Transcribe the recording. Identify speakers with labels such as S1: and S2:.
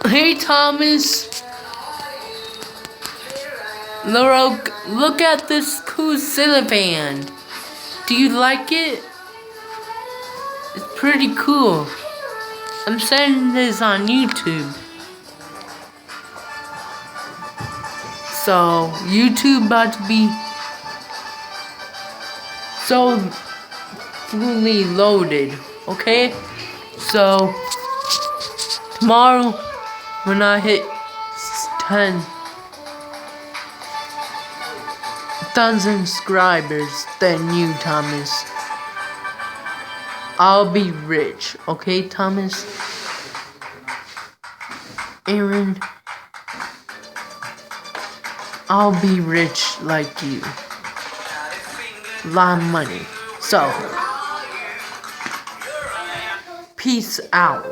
S1: Hey Thomas, look at this cool cellophane. Do you like it? It's pretty cool. I'm sending this on YouTube. So YouTube about to be so fully loaded. Okay? So tomorrow when I hit 10,000 subscribers, then you, Thomas, I'll be rich. Okay, Thomas? Aaron, I'll be rich like you. A lot of money. So, peace out.